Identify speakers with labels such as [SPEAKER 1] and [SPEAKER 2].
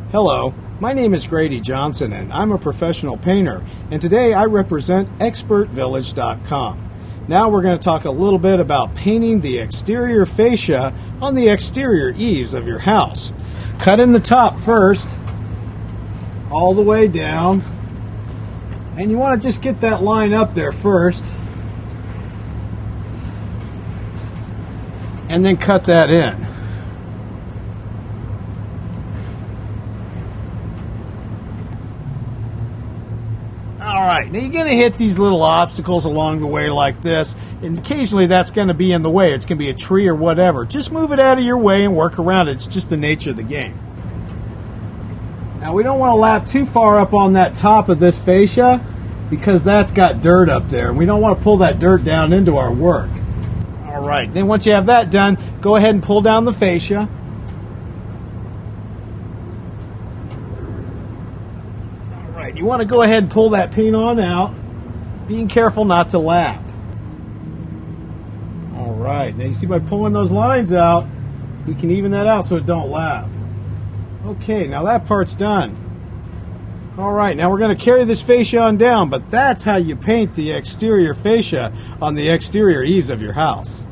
[SPEAKER 1] Hello, my name is Grady Johnson and I'm a professional painter, and today I represent ExpertVillage.com. Now we're going to talk a little bit about painting the exterior fascia on the exterior eaves of your house. Cut in the top first, all the way down, and you want to just get that line up there first, and then cut that in. Alright, now you're going to hit these little obstacles along the way like this, and occasionally that's going to be in the way. It's going to be a tree or whatever. Just move it out of your way and work around it. It's just the nature of the game. Now we don't want to lap too far up on that top of this fascia because that's got dirt up there. We don't want to pull that dirt down into our work. Alright, then once you have that done, go ahead and pull down the fascia. You want to go ahead and pull that paint on out, being careful not to lap. Alright, now you see by pulling those lines out, we can even that out so it don't lap. Okay, now that part's done. Alright, now we're going to carry this fascia on down, but that's how you paint the exterior fascia on the exterior eaves of your house.